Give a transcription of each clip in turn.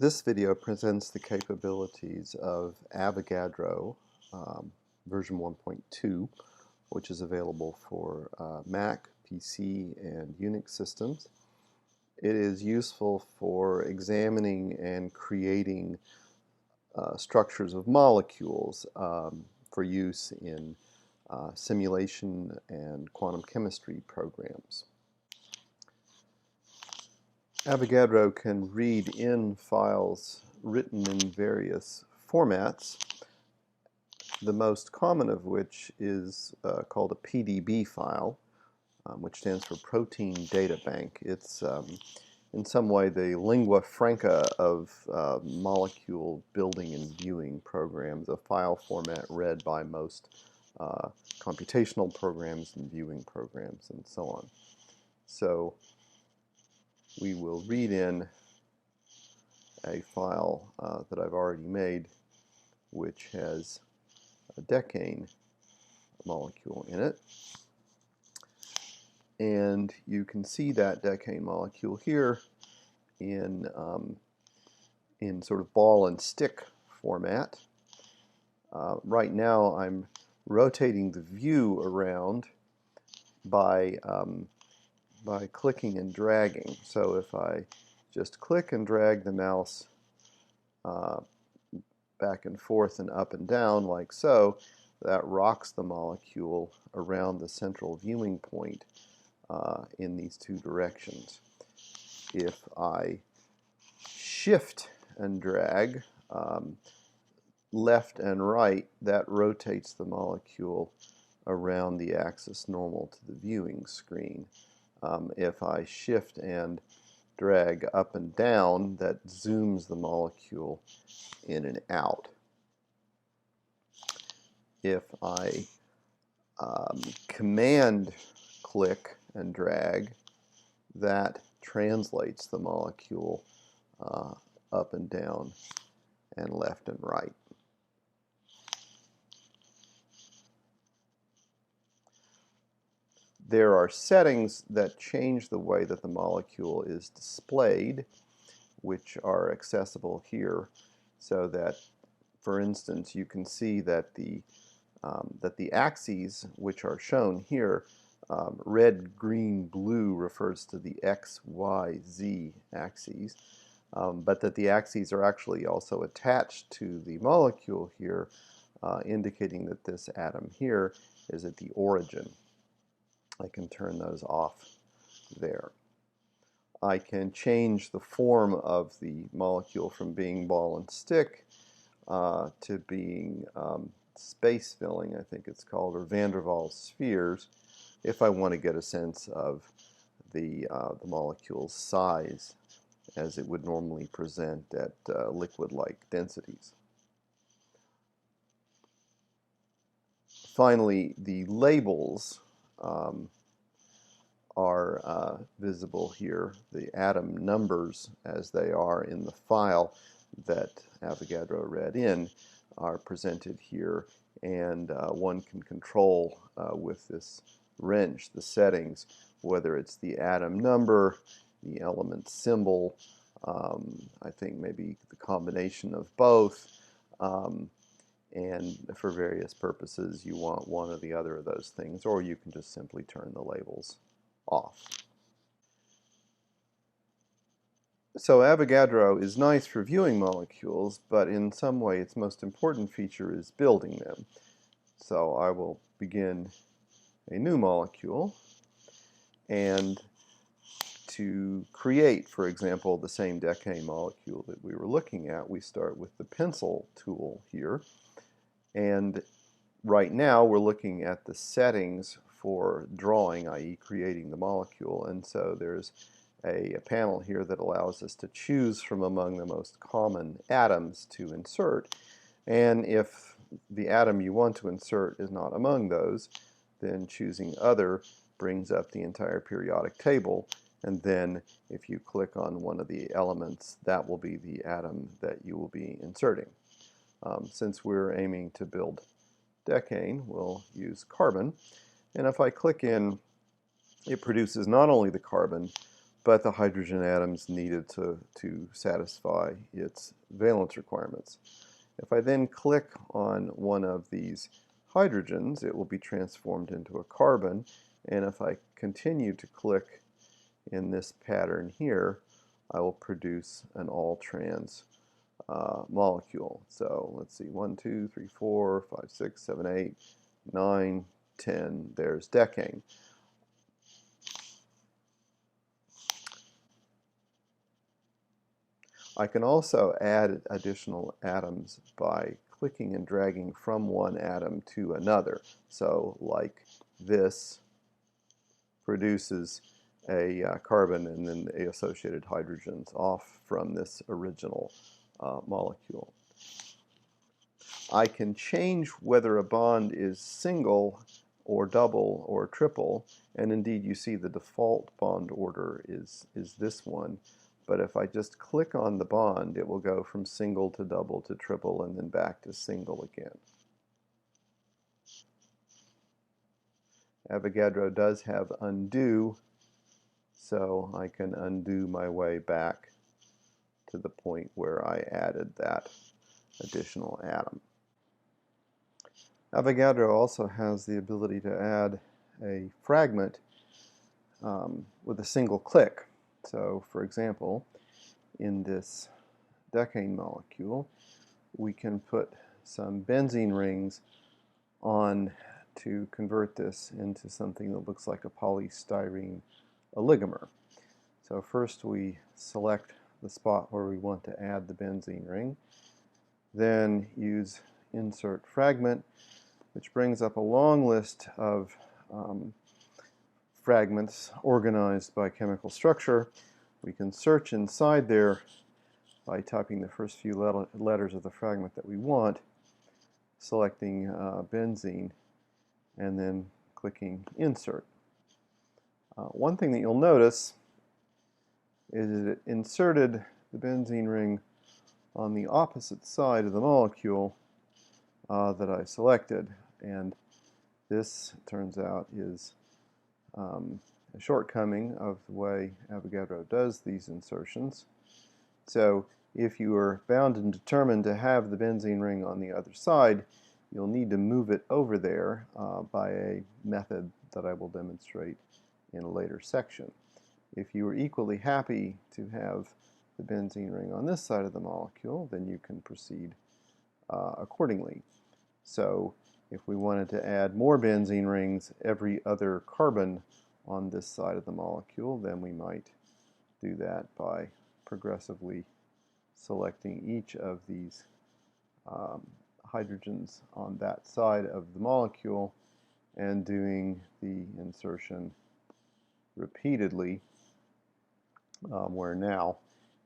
This video presents the capabilities of Avogadro version 1.2, which is available for Mac, PC, and Unix systems. It is useful for examining and creating structures of molecules for use in simulation and quantum chemistry programs. Avogadro can read in files written in various formats, the most common of which is called a PDB file, which stands for Protein Data Bank. It's in some way the lingua franca of molecule building and viewing programs, a file format read by most computational programs and viewing programs and so on. So we will read in a file that I've already made, which has a decane molecule in it. And you can see that decane molecule here in sort of ball and stick format. Right now I'm rotating the view around by clicking and dragging. So if I just click and drag the mouse back and forth and up and down like so, that rocks the molecule around the central viewing point in these two directions. If I shift and drag left and right, that rotates the molecule around the axis normal to the viewing screen. If I shift and drag up and down, that zooms the molecule in and out. If I command click and drag, that translates the molecule up and down and left and right. There are settings that change the way that the molecule is displayed, which are accessible here, so that, for instance, you can see that the axes, which are shown here, red, green, blue refers to the X, Y, Z axes, but that the axes are actually also attached to the molecule here, indicating that this atom here is at the origin. I can turn those off there. I can change the form of the molecule from being ball and stick to being space filling, I think it's called, or van der Waals spheres, if I want to get a sense of the molecule's size as it would normally present at liquid-like densities. Finally, the labels are visible here. The atom numbers, as they are in the file that Avogadro read in, are presented here, and one can control with this wrench the settings, whether it's the atom number, the element symbol, I think maybe the combination of both, and for various purposes you want one or the other of those things, or you can just simply turn the labels off. So Avogadro is nice for viewing molecules, but in some way its most important feature is building them. So I will begin a new molecule, and to create, for example, the same decane molecule that we were looking at, we start with the pencil tool here. And right now we're looking at the settings for drawing, i.e. creating the molecule, and so there's a panel here that allows us to choose from among the most common atoms to insert, and if the atom you want to insert is not among those, then choosing other brings up the entire periodic table, and then if you click on one of the elements, that will be the atom that you will be inserting. Since we're aiming to build decane, we'll use carbon, and if I click in, it produces not only the carbon, but the hydrogen atoms needed to satisfy its valence requirements. If I then click on one of these hydrogens, it will be transformed into a carbon, and if I continue to click in this pattern here, I will produce an all-trans molecule. So let's see, 1, 2, 3, 4, 5, 6, 7, 8, 9, 10. There's decane. I can also add additional atoms by clicking and dragging from one atom to another. So like this produces a carbon and then the associated hydrogens off from this original molecule. I can change whether a bond is single or double or triple, and indeed you see the default bond order is this one. But if I just click on the bond, it will go from single to double to triple and then back to single again. Avogadro does have undo, so I can undo my way back to the point where I added that additional atom. Avogadro also has the ability to add a fragment with a single click. So, for example, in this decane molecule, we can put some benzene rings on to convert this into something that looks like a polystyrene oligomer. So first we select the spot where we want to add the benzene ring, then use insert fragment, which brings up a long list of fragments organized by chemical structure. We can search inside there by typing the first few letters of the fragment that we want, selecting benzene, and then clicking insert. One thing that you'll notice is that it inserted the benzene ring on the opposite side of the molecule that I selected, and this, turns out, is a shortcoming of the way Avogadro does these insertions. So if you are bound and determined to have the benzene ring on the other side, you'll need to move it over there by a method that I will demonstrate in a later section. If you are equally happy to have the benzene ring on this side of the molecule, then you can proceed accordingly. So if we wanted to add more benzene rings every other carbon on this side of the molecule, then we might do that by progressively selecting each of these hydrogens on that side of the molecule and doing the insertion repeatedly, where now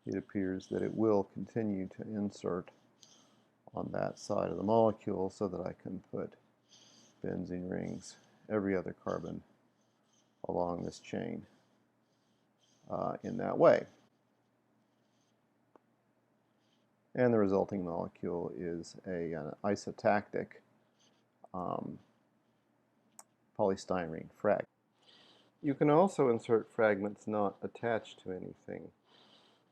it appears that it will continue to insert on that side of the molecule so that I can put benzene rings every other carbon along this chain in that way. And the resulting molecule is an isotactic polystyrene fragment. You can also insert fragments not attached to anything.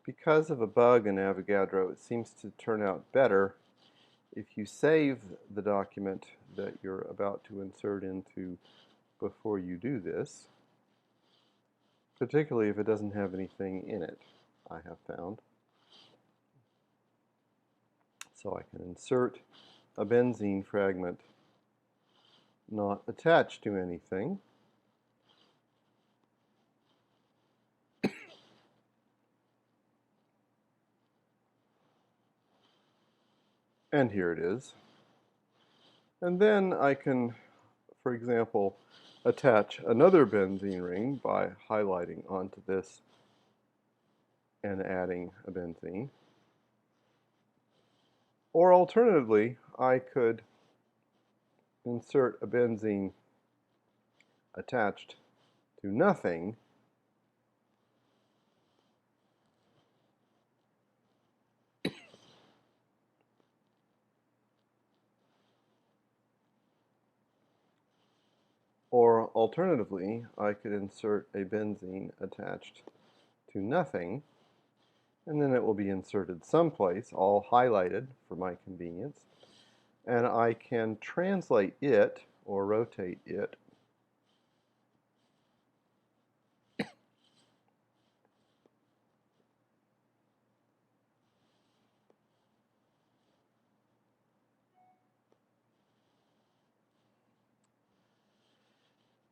Because of a bug in Avogadro, it seems to turn out better if you save the document that you're about to insert into before you do this, particularly if it doesn't have anything in it, I have found. So I can insert a benzene fragment not attached to anything. And here it is. And then I can, for example, attach another benzene ring by highlighting onto this and adding a benzene. Or alternatively, I could insert a benzene attached to nothing or alternatively, I could insert a benzene attached to nothing, and then it will be inserted someplace, all highlighted for my convenience, and I can translate it or rotate it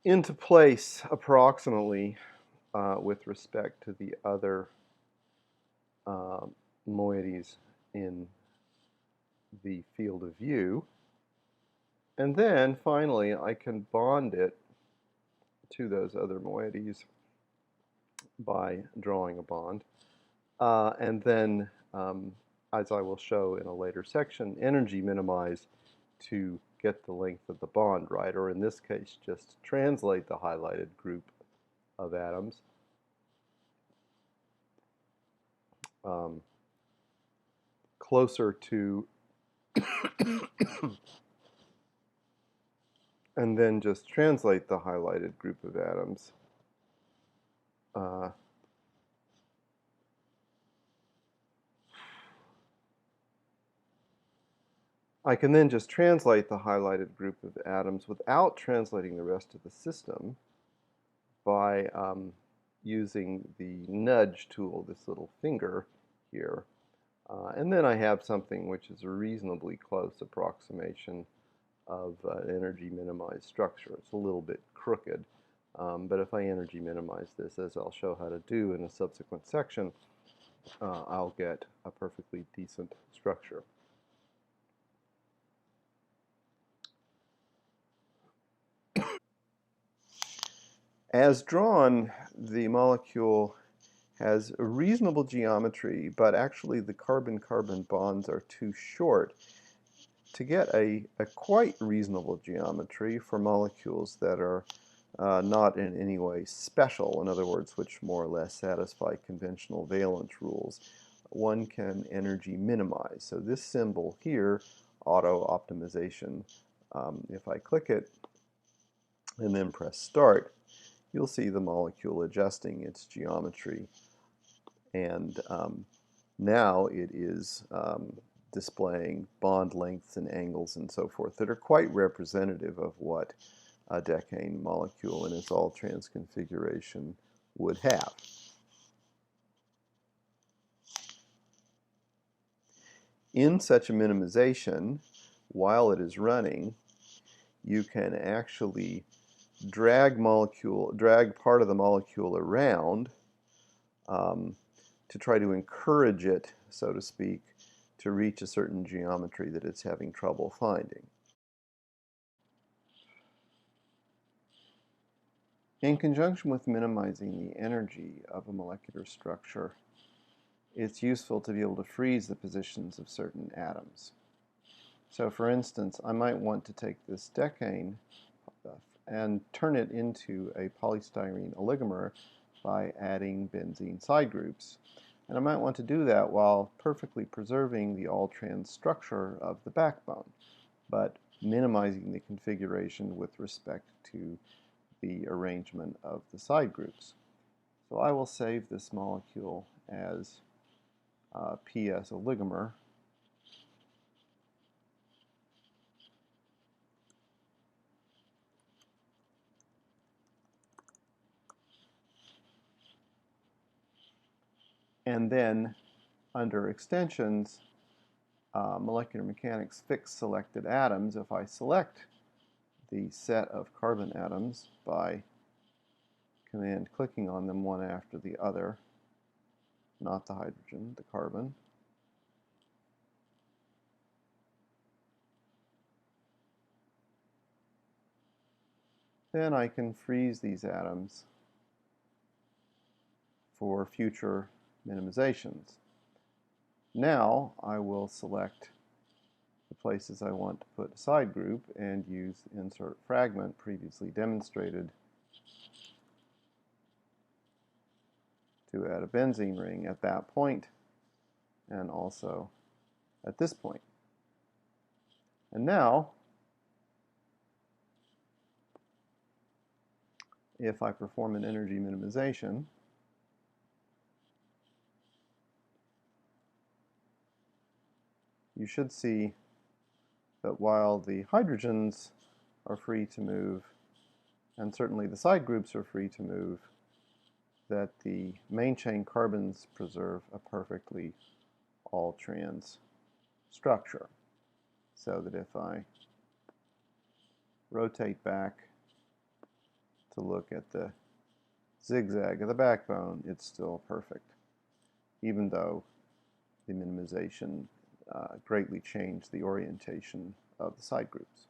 into place approximately with respect to the other moieties in the field of view. And then finally I can bond it to those other moieties by drawing a bond. And then, as I will show in a later section, energy minimize to get the length of the bond right, or in this case, just translate the highlighted group of atoms closer to, and then just translate the highlighted group of atoms I can then just translate the highlighted group of atoms without translating the rest of the system by using the nudge tool, this little finger here. And then I have something which is a reasonably close approximation of an energy minimized structure. It's a little bit crooked, but if I energy minimize this, as I'll show how to do in a subsequent section, I'll get a perfectly decent structure. As drawn, the molecule has a reasonable geometry, but actually the carbon-carbon bonds are too short to get a quite reasonable geometry for molecules that are not in any way special, in other words, which more or less satisfy conventional valence rules. One can energy minimize. So this symbol here, auto optimization, if I click it and then press start, you'll see the molecule adjusting its geometry, and now it is displaying bond lengths and angles and so forth that are quite representative of what a decane molecule in its all-trans configuration would have. In such a minimization, while it is running, you can actually drag part of the molecule around to try to encourage it, so to speak, to reach a certain geometry that it's having trouble finding. In conjunction with minimizing the energy of a molecular structure, it's useful to be able to freeze the positions of certain atoms. So for instance, I might want to take this decane and turn it into a polystyrene oligomer by adding benzene side groups. And I might want to do that while perfectly preserving the all-trans structure of the backbone, but minimizing the configuration with respect to the arrangement of the side groups. So I will save this molecule as PS oligomer. And then under extensions, molecular mechanics fix selected atoms. If I select the set of carbon atoms by command clicking on them one after the other, not the hydrogen, the carbon, then I can freeze these atoms for future minimizations. Now I will select the places I want to put a side group and use insert fragment previously demonstrated to add a benzene ring at that point and also at this point. And now, if I perform an energy minimization, you should see that while the hydrogens are free to move, and certainly the side groups are free to move, that the main chain carbons preserve a perfectly all-trans structure. So that if I rotate back to look at the zigzag of the backbone, it's still perfect, even though the minimization greatly changed the orientation of the side groups.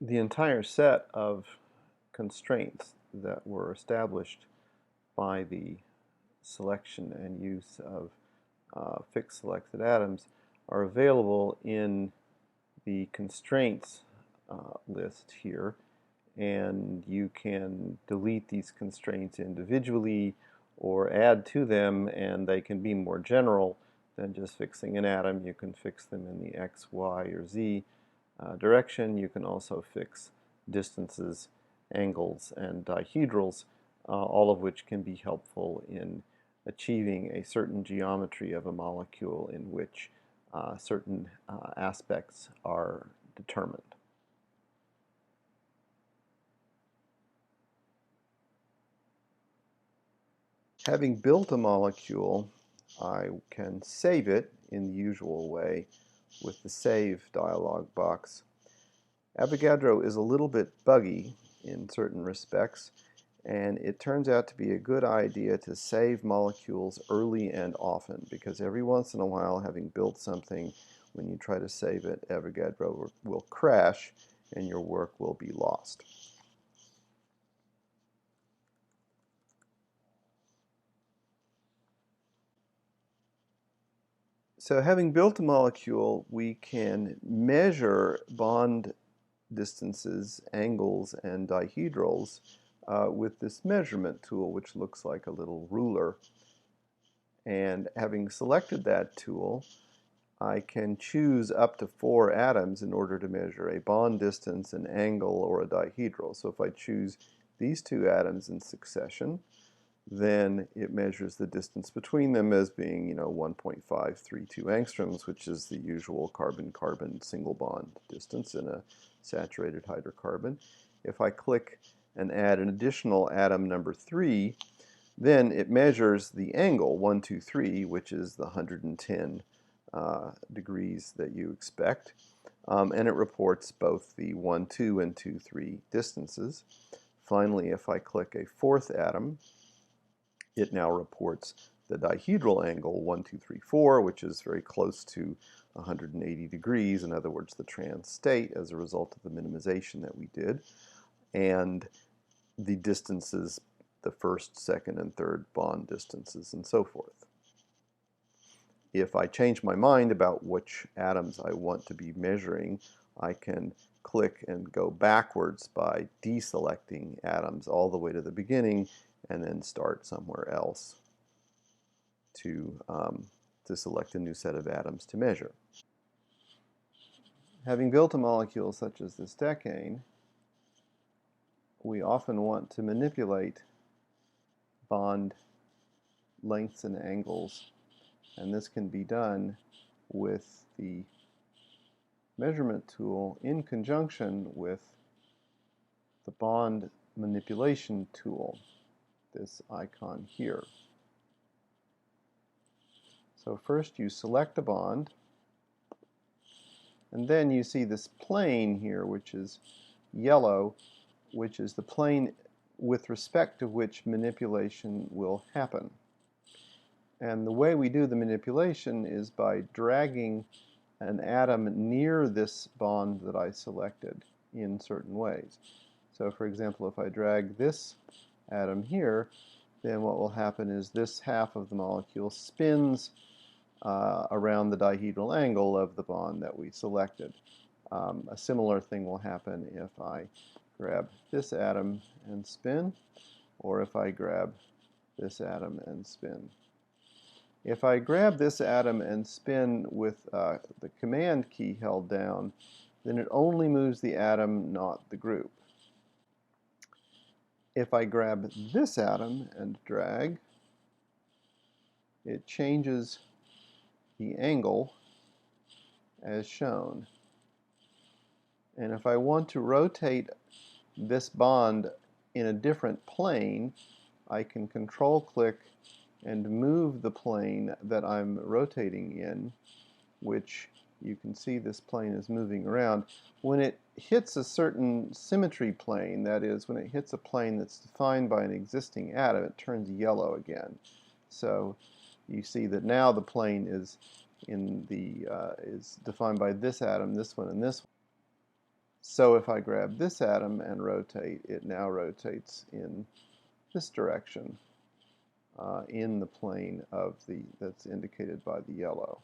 The entire set of constraints that were established by the selection and use of fixed selected atoms are available in the constraints list here, and you can delete these constraints individually or add to them, and they can be more general than just fixing an atom. You can fix them in the X, Y, or Z direction. You can also fix distances, angles, and dihedrals, all of which can be helpful in achieving a certain geometry of a molecule in which certain aspects are determined. Having built a molecule, I can save it in the usual way with the Save dialog box. Avogadro is a little bit buggy in certain respects, and it turns out to be a good idea to save molecules early and often, because every once in a while, having built something, when you try to save it, Avogadro will crash and your work will be lost. So having built a molecule, we can measure bond distances, angles, and dihedrals with this measurement tool, which looks like a little ruler. And having selected that tool, I can choose up to 4 atoms in order to measure a bond distance, an angle, or a dihedral. So if I choose these 2 atoms in succession, then it measures the distance between them as being, 1.532 angstroms, which is the usual carbon-carbon single bond distance in a saturated hydrocarbon. If I click and add an additional atom number 3, then it measures the angle 123, which is the 110 degrees that you expect, and it reports both the 1, 2, and 2, 3 distances. Finally, if I click a 4th atom, it now reports the dihedral angle 1, 2, 3, 4, which is very close to 180 degrees, in other words, the trans state as a result of the minimization that we did, and the distances, the first, second, and third bond distances, and so forth. If I change my mind about which atoms I want to be measuring, I can click and go backwards by deselecting atoms all the way to the beginning and then start somewhere else to select a new set of atoms to measure. Having built a molecule such as this decane, we often want to manipulate bond lengths and angles, and this can be done with the measurement tool in conjunction with the bond manipulation tool, this icon here. So first you select a bond, and then you see this plane here, which is yellow, which is the plane with respect to which manipulation will happen. And the way we do the manipulation is by dragging an atom near this bond that I selected in certain ways. So for example, if I drag this atom here, then what will happen is this half of the molecule spins around the dihedral angle of the bond that we selected. A similar thing will happen if I grab this atom and spin, or if I grab this atom and spin. If I grab this atom and spin with the command key held down, then it only moves the atom, not the group. If I grab this atom and drag, it changes the angle as shown. And if I want to rotate this bond in a different plane, I can control-click and move the plane that I'm rotating in, which you can see this plane is moving around. When it hits a certain symmetry plane, that is, when it hits a plane that's defined by an existing atom, it turns yellow again. So you see that now the plane is defined by this atom, this one, and this one. So if I grab this atom and rotate, it now rotates in this direction, in the plane of that's indicated by the yellow.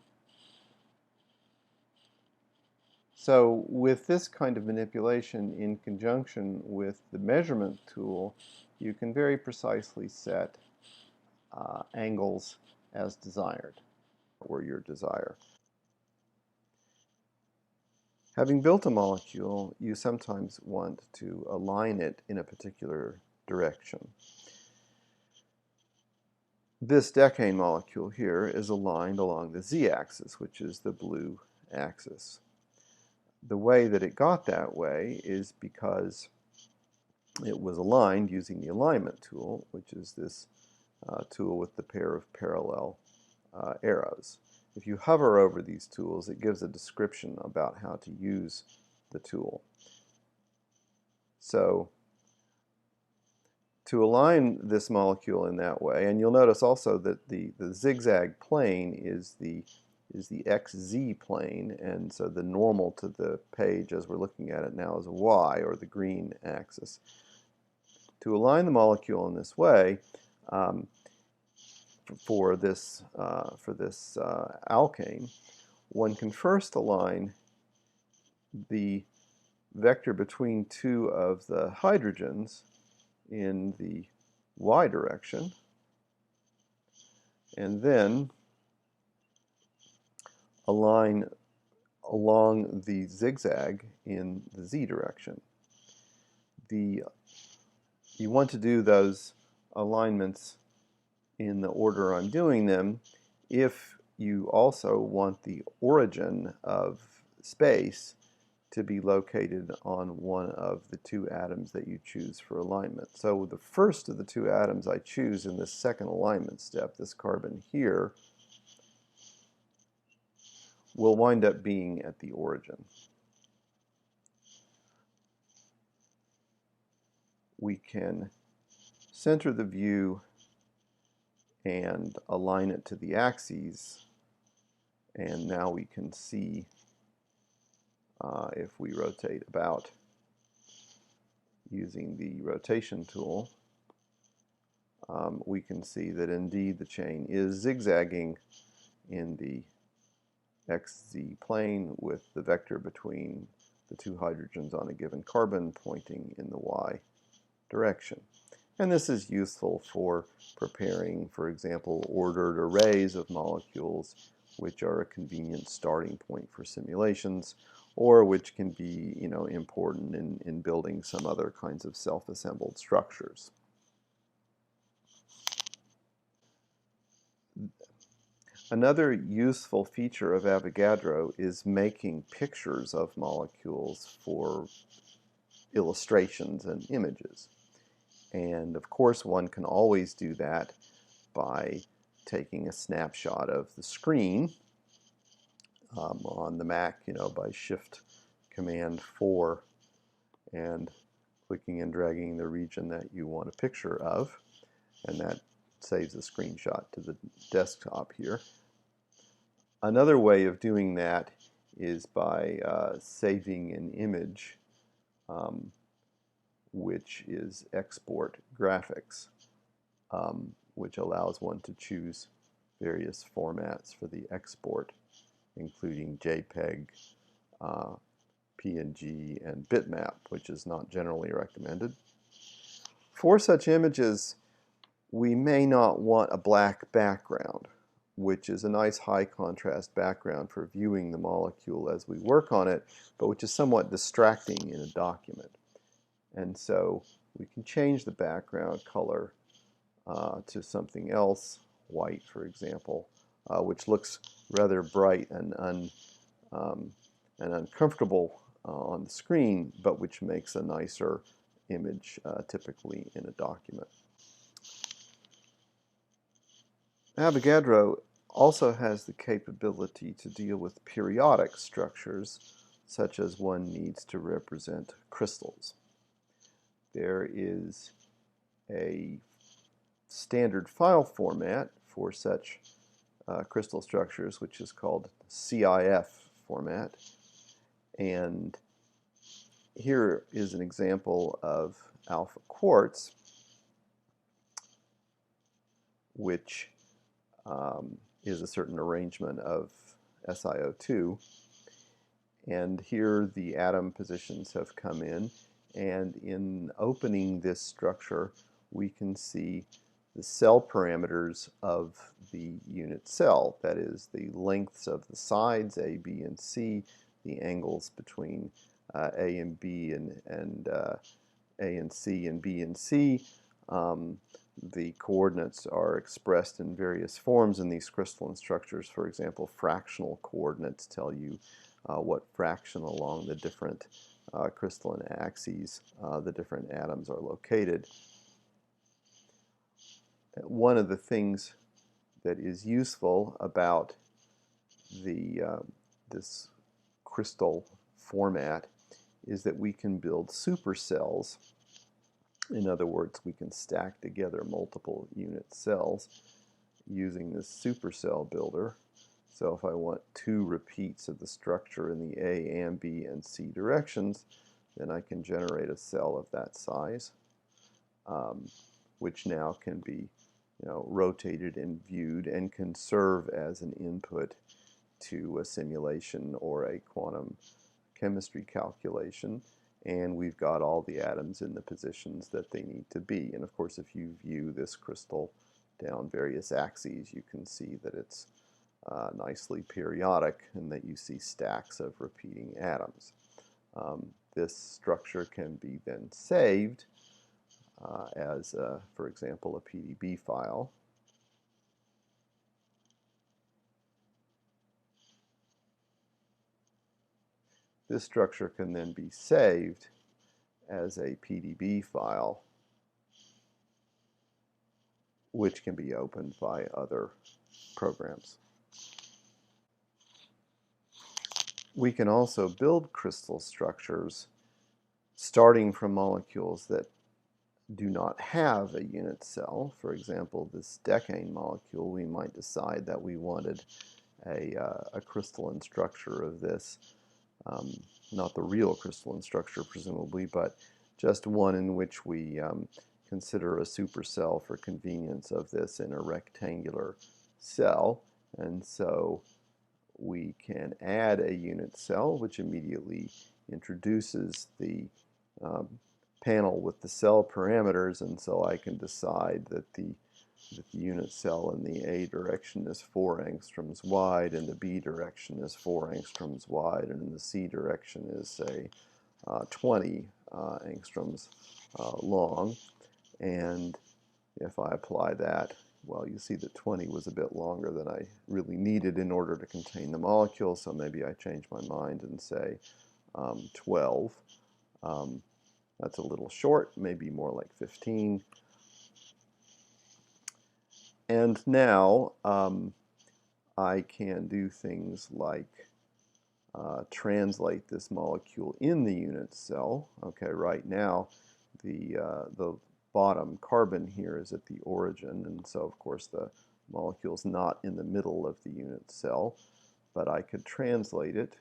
So with this kind of manipulation in conjunction with the measurement tool, you can very precisely set angles as desired, or your desire. Having built a molecule, you sometimes want to align it in a particular direction. This decane molecule here is aligned along the z-axis, which is the blue axis. The way that it got that way is because it was aligned using the alignment tool, which is this tool with the pair of parallel arrows. If you hover over these tools, it gives a description about how to use the tool. So to align this molecule in that way, and you'll notice also that the zigzag plane is the xz plane, and so the normal to the page as we're looking at it now is a y, or the green axis. To align the molecule in this way, for this alkane, one can first align the vector between two of the hydrogens in the y direction, and then align along the zigzag in the z direction. You want to do those alignments in the order I'm doing them if you also want the origin of space to be located on one of the two atoms that you choose for alignment. So the first of the two atoms I choose in this second alignment step, this carbon here, will wind up being at the origin. We can center the view and align it to the axes, and now we can see if we rotate about using the rotation tool, we can see that indeed the chain is zigzagging in the xz plane with the vector between the two hydrogens on a given carbon pointing in the y direction. And this is useful for preparing, for example, ordered arrays of molecules, which are a convenient starting point for simulations, or which can be, important in building some other kinds of self-assembled structures. Another useful feature of Avogadro is making pictures of molecules for illustrations and images. And of course, one can always do that by taking a snapshot of the screen on the Mac, by Shift Command 4 and clicking and dragging the region that you want a picture of, and that saves a screenshot to the desktop here. Another way of doing that is by saving an image, which is export graphics, which allows one to choose various formats for the export, including JPEG, PNG, and bitmap, which is not generally recommended. For such images, we may not want a black background. which is a nice high contrast background for viewing the molecule as we work on it, but which is somewhat distracting in a document. And so we can change the background color to something else, white for example, which looks rather bright and uncomfortable on the screen, but which makes a nicer image typically in a document. Avogadro also has the capability to deal with periodic structures, such as one needs to represent crystals. There is a standard file format for such crystal structures, which is called CIF format. And here is an example of alpha quartz, which is a certain arrangement of SiO2. And here the atom positions have come in, and in opening this structure we can see the cell parameters of the unit cell, that is the lengths of the sides A, B, and C, the angles between A and B and A and C and B and C. The coordinates are expressed in various forms in these crystalline structures. For example, fractional coordinates tell you what fraction along the different crystalline axes the different atoms are located. One of the things that is useful about this crystal format is that we can build supercells. In other words, we can stack together multiple unit cells using this supercell builder. So if I want 2 repeats of the structure in the A and B and C directions, then I can generate a cell of that size, which now can be rotated and viewed and can serve as an input to a simulation or a quantum chemistry calculation. And we've got all the atoms in the positions that they need to be. And of course, if you view this crystal down various axes, you can see that it's nicely periodic and that you see stacks of repeating atoms. This structure can be then saved as, for example, a PDB file. This structure can then be saved as a PDB file, which can be opened by other programs. We can also build crystal structures starting from molecules that do not have a unit cell. For example, this decane molecule, we might decide that we wanted a crystalline structure of this. Not the real crystalline structure, presumably, but just one in which we consider a supercell for convenience of this in a rectangular cell. And so we can add a unit cell, which immediately introduces the panel with the cell parameters, and so I can decide that the unit cell in the A direction is 4 angstroms wide, and the B direction is 4 angstroms wide, and in the C direction is, say, 20 angstroms long. And if I apply that, well, you see that 20 was a bit longer than I really needed in order to contain the molecule, so maybe I change my mind and say 12. That's a little short, maybe more like 15. And now I can do things like translate this molecule in the unit cell. Okay, right now the bottom carbon here is at the origin, and so of course the molecule's not in the middle of the unit cell, but I could translate it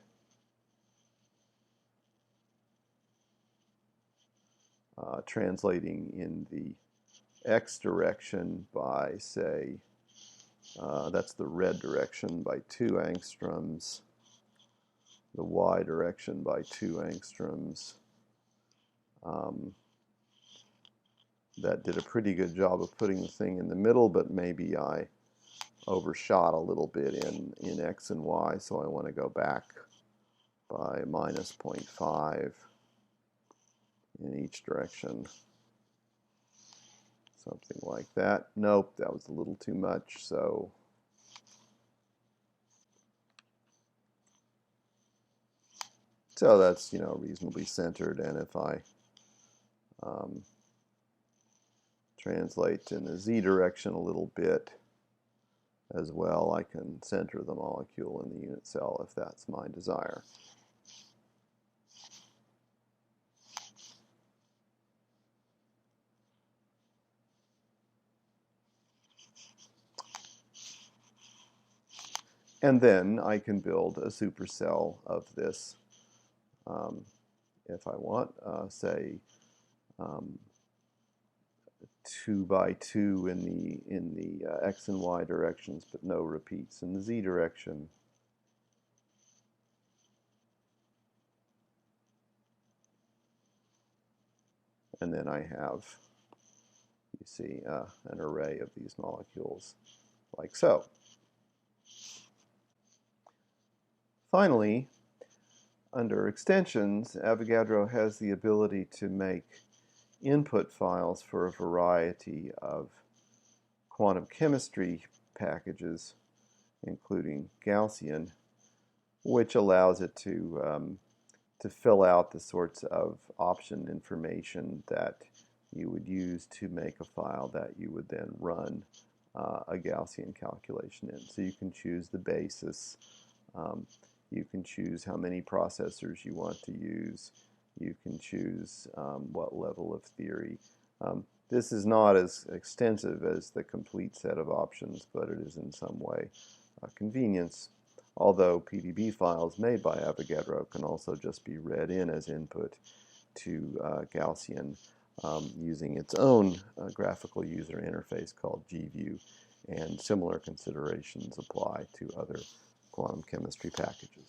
translating in the X direction by, say, that's the red direction, by 2 angstroms, the Y direction by 2 angstroms. That did a pretty good job of putting the thing in the middle, but maybe I overshot a little bit in X and Y, so I want to go back by minus 0.5 in each direction. Something like that. Nope, that was a little too much, so that's, reasonably centered, and if I translate in the Z direction a little bit as well, I can center the molecule in the unit cell if that's my desire. And then I can build a supercell of this if I want, say 2 by 2 in the X and Y directions, but no repeats in the Z direction. And then I have, you see, an array of these molecules like so. Finally, under extensions, Avogadro has the ability to make input files for a variety of quantum chemistry packages, including Gaussian, which allows it to fill out the sorts of option information that you would use to make a file that you would then run a Gaussian calculation in. So you can choose the basis, you can choose how many processors you want to use, you can choose what level of theory. This is not as extensive as the complete set of options, but it is in some way a convenience, although PDB files made by Avogadro can also just be read in as input to Gaussian using its own graphical user interface called GView, and similar considerations apply to other quantum chemistry packages.